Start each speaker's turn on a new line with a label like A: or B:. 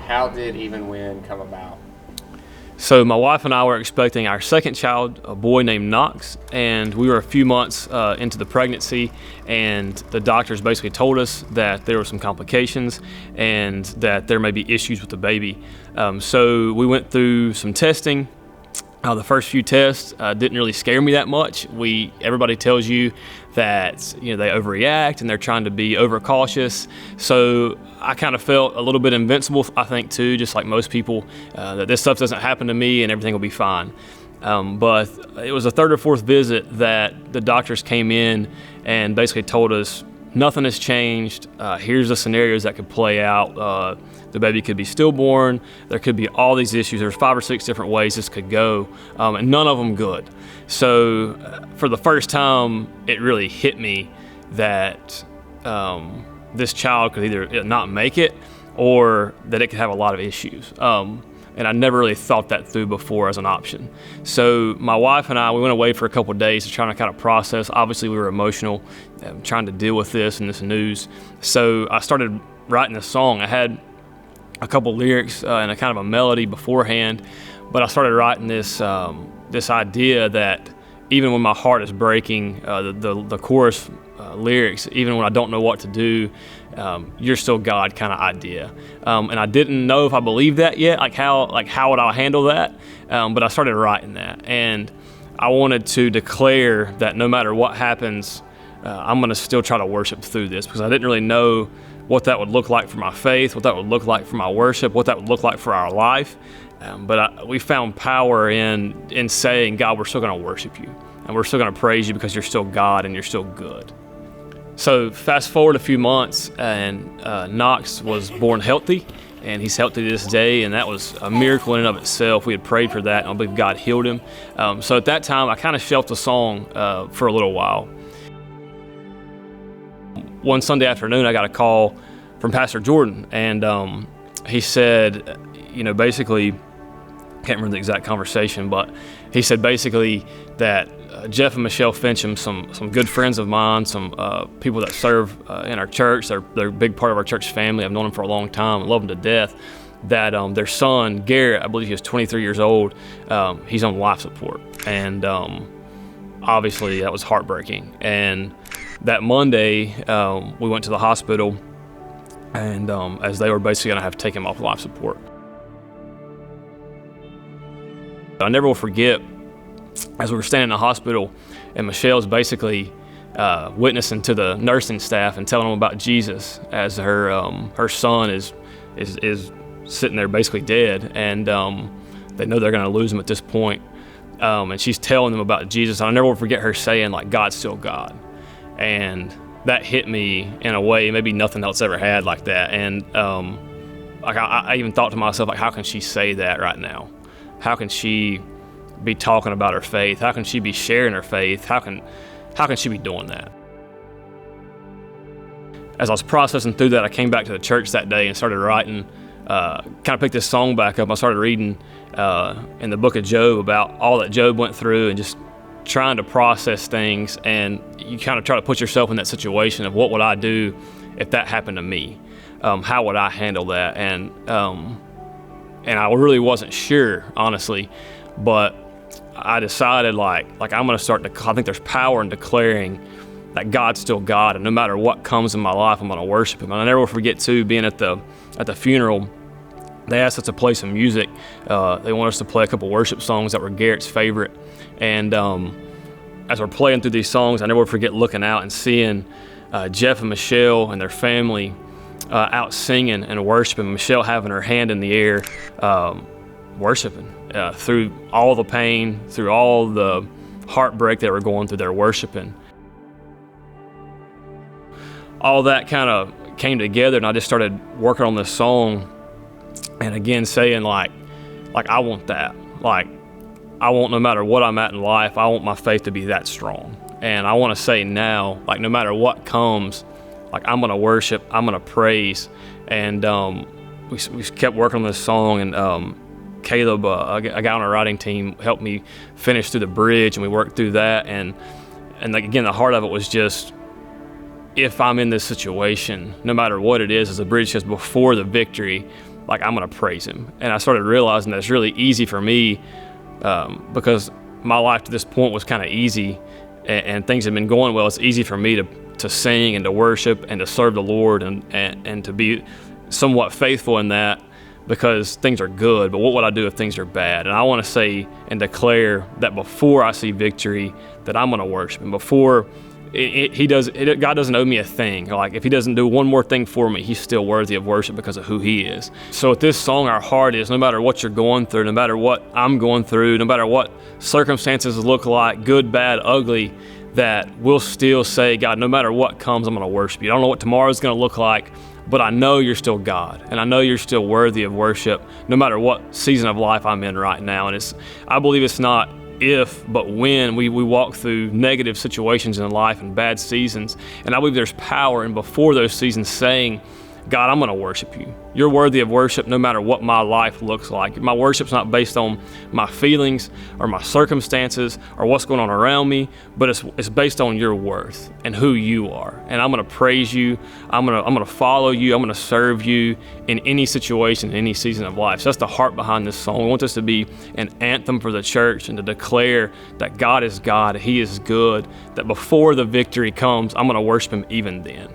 A: how did Even When come about?
B: So my wife and I were expecting our second child, a boy named Knox, and we were a few months into the pregnancy, and the doctors basically told us that there were some complications and that there may be issues with the baby. So we went through some testing. The first few tests didn't really scare me that much. Everybody tells you that they overreact and they're trying to be overcautious. So I kind of felt a little bit invincible, I think too, just like most people, that this stuff doesn't happen to me and everything will be fine. But it was the third or fourth visit that the doctors came in and basically told us nothing has changed. Here's the scenarios that could play out. The baby could be stillborn. There could be all these issues. There's 5 or 6 different ways this could go, and none of them good. So for the first time, it really hit me that this child could either not make it or that it could have a lot of issues. And I never really thought that through before as an option. So my wife and I, we went away for a couple of days to try to kind of process. Obviously, we were emotional, trying to deal with this and this news. So I started writing a song. I had a couple lyrics and a kind of a melody beforehand, but I started writing this idea that even when my heart is breaking, the chorus lyrics, even when I don't know what to do, you're still God kind of idea. And I didn't know if I believed that yet, like how would I handle that? But I started writing that, and I wanted to declare that no matter what happens, I'm going to still try to worship through this, because I didn't really know what that would look like for my faith, what that would look like for my worship, what that would look like for our life. But we found power in saying, God, we're still going to worship you, and we're still going to praise you because you're still God and you're still good. So fast forward a few months, and Knox was born healthy, and he's healthy to this day, and that was a miracle in and of itself. We had prayed for that, and I believe God healed him. So at that time, I kind of shelved the song for a little while. One Sunday afternoon, I got a call from Pastor Jordan, and he said, basically, can't remember the exact conversation, but he said basically that Jeff and Michelle Fincham, some good friends of mine, some people that serve in our church, they're a big part of our church family. I've known them for a long time, I love them to death. That their son, Garrett, I believe he was 23 years old, he's on life support. And obviously that was heartbreaking. And that Monday, we went to the hospital, and as they were basically going to have to take him off life support. I never will forget, as we were standing in the hospital, and Michelle's basically witnessing to the nursing staff and telling them about Jesus as her son is sitting there basically dead, and they know they're going to lose him at this point. And she's telling them about Jesus. And I never will forget her saying, like, God's still God. And that hit me in a way maybe nothing else ever had like that. And I even thought to myself, like, how can she say that right now? How can she be talking about her faith? How can she be sharing her faith? How can she be doing that? As I was processing through that, I came back to the church that day and started writing, kind of picked this song back up. I started reading in the book of Job about all that Job went through and just trying to process things, and you kind of try to put yourself in that situation of what would I do if that happened to me? How would I handle that? And I really wasn't sure, honestly, but I decided like I'm going to start I think there's power in declaring that God's still God, and no matter what comes in my life, I'm going to worship Him. And I never will forget too, being at the funeral, they asked us to play some music. They wanted us to play a couple worship songs that were Garrett's favorite. And as we're playing through these songs, I never will forget looking out and seeing Jeff and Michelle and their family out singing and worshiping. Michelle having her hand in the air, worshiping through all the pain, through all the heartbreak they were going through. They're worshiping. All that kind of came together, and I just started working on this song. And again, saying like I want that. Like, I want, no matter what I'm at in life, I want my faith to be that strong. And I want to say now, like, no matter what comes, like, I'm going to worship, I'm going to praise. And we kept working on this song, and Caleb, a guy on our writing team, helped me finish through the bridge, and we worked through that. And like, again, the heart of it was just, if I'm in this situation, no matter what it is, as the bridge says, before the victory, like I'm going to praise him. And I started realizing that it's really easy for me because my life to this point was kind of easy and things have been going well. It's easy for me to sing and to worship and to serve the Lord and to be somewhat faithful in that because things are good. But what would I do if things are bad? And I want to say and declare that before I see victory, that I'm going to worship him. Before God doesn't owe me a thing. Like if he doesn't do one more thing for me, he's still worthy of worship because of who he is. So with this song, our heart is, no matter what you're going through, no matter what I'm going through, no matter what circumstances look like, good, bad, ugly, that we'll still say, God, no matter what comes, I'm going to worship you. I don't know what tomorrow's going to look like, but I know you're still God, and I know you're still worthy of worship no matter what season of life I'm in right now. And I believe it's not if, but when we walk through negative situations in life and bad seasons. And I believe there's power in before those seasons saying, God, I'm going to worship you. You're worthy of worship no matter what my life looks like. My worship's not based on my feelings or my circumstances or what's going on around me, but it's based on your worth and who you are. And I'm going to praise you. I'm going to follow you. I'm going to serve you in any situation, in any season of life. So that's the heart behind this song. We want this to be an anthem for the church and to declare that God is God, he is good, that before the victory comes, I'm going to worship him even then.